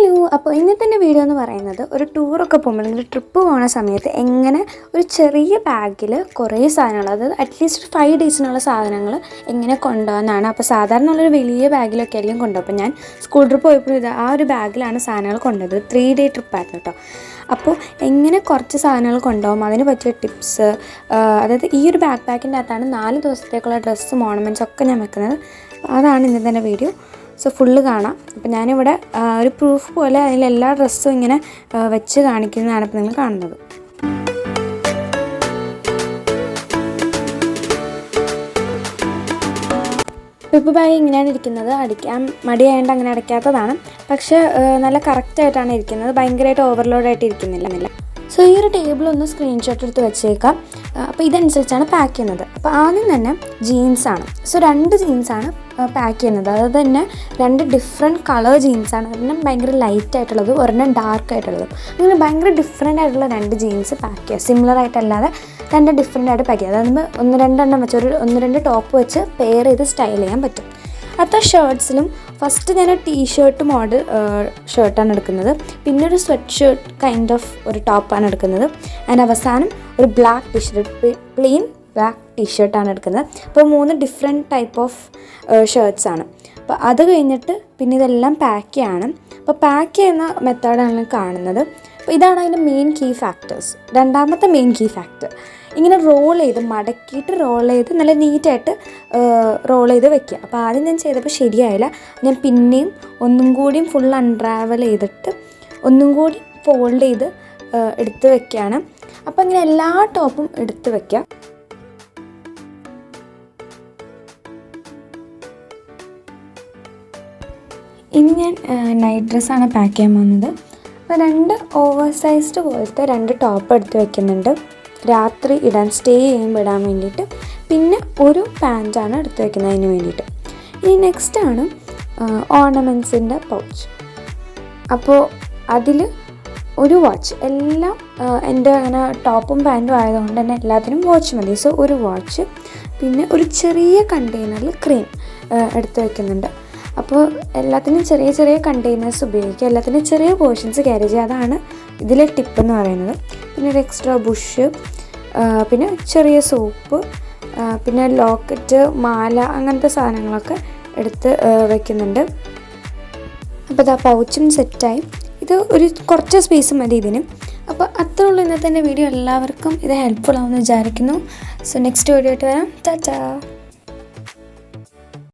Hello, അപ്പോൾ ഇന്നത്തെ video എന്ന് പറയുന്നത് ഒരു ടൂറൊക്കെ പോകുമ്പോൾ അല്ലെങ്കിൽ ട്രിപ്പ് പോകുന്ന സമയത്ത് എങ്ങനെ ഒരു ചെറിയ ബാഗിൽ കുറേ സാധനങ്ങൾ, അതായത് അറ്റ്ലീസ്റ്റ് 5 ഡേയ്സിനുള്ള സാധനങ്ങൾ എങ്ങനെ കൊണ്ടുപോകാനാണ്. അപ്പോൾ സാധാരണ ഉള്ളൊരു വലിയ ബാഗിലൊക്കെ ആയിരിക്കും കൊണ്ടുപോകും. അപ്പോൾ ഞാൻ സ്കൂൾ ട്രിപ്പ് പോയപ്പോൾ ആ ഒരു ബാഗിലാണ് സാധനങ്ങൾ കൊണ്ടുപോയത്. 3 ഡേ ട്രിപ്പായിരുന്നു കേട്ടോ. അപ്പോൾ എങ്ങനെ കുറച്ച് സാധനങ്ങൾ കൊണ്ടുപോകും, അതിന് പറ്റിയ ടിപ്സ്, അതായത് ഈ ഒരു ബാക്ക് പാക്കിൻ്റെ അകത്താണ് 4 ദിവസത്തേക്കുള്ള ഡ്രസ്സും ഓർണമെൻറ്റ്സ് ഒക്കെ ഞാൻ വെക്കുന്നത്. അതാണ് ഇന്നത്തെ വീഡിയോ. സോ ഫുള്ള് കാണാം. അപ്പോൾ ഞാനിവിടെ ഒരു പ്രൂഫ് പോലെ അതിലെല്ലാ ഡ്രസ്സും ഇങ്ങനെ വെച്ച് കാണിക്കുന്നതാണ് ഇപ്പോൾ നിങ്ങൾ കാണുന്നത്. ഇപ്പോൾ ബാഗ് ഇങ്ങനെയാണ് ഇരിക്കുന്നത്. അടിക്കാൻ മടിയായതുകൊണ്ട് അങ്ങനെ അടയ്ക്കാത്തതാണ്. പക്ഷേ നല്ല കറക്റ്റായിട്ടാണ് ഇരിക്കുന്നത്. ഭയങ്കരമായിട്ട് ഓവർലോഡായിട്ട് ഇരിക്കുന്നില്ല. സോ ഈ ഒരു ടേബിൾ ഒന്ന് സ്ക്രീൻഷോട്ട് എടുത്ത് വെച്ചേക്കാം. അപ്പോൾ ഇതനുസരിച്ചാണ് പാക്ക് ചെയ്യുന്നത്. അപ്പോൾ ആദ്യം തന്നെ ജീൻസാണ്. സോ 2 ജീൻസാണ് പാക്ക് ചെയ്യുന്നത്. അതായത് തന്നെ 2 ഡിഫറെൻറ്റ് കളർ ജീൻസാണ്. ഒരെണ്ണം ഭയങ്കര ലൈറ്റ് ആയിട്ടുള്ളത്, ഒരെണ്ണം ഡാർക്ക് ആയിട്ടുള്ളത്. അങ്ങനെ ഭയങ്കര ഡിഫറെൻ്റ് ആയിട്ടുള്ള 2 ജീൻസ് പാക്ക് ചെയ്യുക. സിമിലർ ആയിട്ടല്ലാതെ 2 ഡിഫറെൻ്റ് ആയിട്ട് പാക്ക് ചെയ്യുക. അതായത് 1-2 വെച്ച് 1-2 ടോപ്പ് വെച്ച് പെയർ ചെയ്ത് സ്റ്റൈൽ ചെയ്യാൻ പറ്റും. അടുത്ത ഷർട്ട്സിലും ഫസ്റ്റ് ഞാൻ ടീഷർട്ട് മോഡൽ ഷർട്ടാണ് എടുക്കുന്നത്. പിന്നെ ഒരു സ്വെറ്റ് ഷർട്ട് കൈൻഡ് ഓഫ് ഒരു ടോപ്പാണ് എടുക്കുന്നത്. അതിന് അവസാനം ഒരു ബ്ലാക്ക് ടീഷർട്ട്, പ്ലെയിൻ ബ്ലാക്ക് ടീഷർട്ടാണ് എടുക്കുന്നത്. അപ്പോൾ 3 ഡിഫറെൻറ്റ് ടൈപ്പ് ഓഫ് ഷർട്ട്സാണ്. അപ്പോൾ അത് കഴിഞ്ഞിട്ട് പിന്നെ ഇതെല്ലാം പാക്ക് ചെയ്യണം. അപ്പോൾ പാക്ക് ചെയ്യുന്ന മെത്തേഡാണ് കാണുന്നത്. അപ്പോൾ ഇതാണ് അതിൻ്റെ മെയിൻ കീ ഫാക്ടേഴ്സ്. രണ്ടാമത്തെ മെയിൻ കീ ഫാക്ടർ, ഇങ്ങനെ റോൾ ചെയ്ത് മടക്കിയിട്ട് റോൾ ചെയ്ത് നല്ല നീറ്റായിട്ട് റോൾ ചെയ്ത് വെക്കുക. അപ്പോൾ ആദ്യം ഞാൻ ചെയ്തപ്പോൾ ശരിയായില്ല. ഞാൻ പിന്നെയും ഒന്നും കൂടിയും ഫുൾ അൺട്രാവൽ ചെയ്തിട്ട് ഒന്നും കൂടി ഫോൾഡ് ചെയ്ത് എടുത്ത് വെക്കുകയാണ്. അപ്പോൾ ഇങ്ങനെ എല്ലാ ടോപ്പും എടുത്ത് വെക്കുക. ഇനി ഞാൻ നൈറ്റ് ഡ്രസ്സാണ് പാക്ക് ചെയ്യാൻ പോകുന്നത്. അപ്പോൾ 2 ഓവർ സൈസ്ഡ് പോലത്തെ 2 ടോപ്പ് എടുത്ത് വെക്കുന്നുണ്ട്, രാത്രി ഇടാൻ, സ്റ്റേ ചെയ്യുമ്പോൾ ഇടാൻ വേണ്ടിയിട്ട്. പിന്നെ ഒരു പാൻറ്റാണ് എടുത്ത് വെക്കുന്നതിന് വേണ്ടിയിട്ട്. ഇനി നെക്സ്റ്റാണ് ഓർണമെൻറ്റ്സിൻ്റെ പൗച്ച്. അപ്പോൾ അതിൽ ഒരു വാച്ച്, എല്ലാം എൻ്റെ അങ്ങനെ ടോപ്പും പാൻറ്റും ആയതുകൊണ്ട് തന്നെ എല്ലാത്തിനും വാച്ച് മതി. സോ ഒരു വാച്ച്, പിന്നെ ഒരു ചെറിയ കണ്ടെയ്നറിൽ ക്രീം എടുത്ത് വെക്കുന്നുണ്ട്. അപ്പോൾ എല്ലാത്തിനും ചെറിയ ചെറിയ കണ്ടെയ്നേഴ്സ് ഉപയോഗിക്കുക, എല്ലാത്തിനും ചെറിയ പോർഷൻസ് ക്യാരി ചെയ്യുക. അതാണ് ഇതിലെ ടിപ്പ് എന്ന് പറയുന്നത്. പിന്നെ ഒരു എക്സ്ട്രാ ബുഷ്, പിന്നെ ചെറിയ സോപ്പ്, പിന്നെ ലോക്കറ്റ്, മാല, അങ്ങനത്തെ സാധനങ്ങളൊക്കെ എടുത്ത് വയ്ക്കുന്നുണ്ട്. അപ്പോൾ ഇതാ പൗച്ചും സെറ്റായി. ഇത് ഒരു കുറച്ച് സ്പേസ് മതി ഇതിന്. അപ്പോൾ അത്രേ ഉള്ളൂ ഇന്നത്തെ എൻ്റെ വീഡിയോ. എല്ലാവർക്കും ഇത് ഹെൽപ്ഫുൾ ആവുമെന്ന് വിചാരിക്കുന്നു. സോ നെക്സ്റ്റ് വീഡിയോ ആയിട്ട് വരാം. ടാറ്റാ.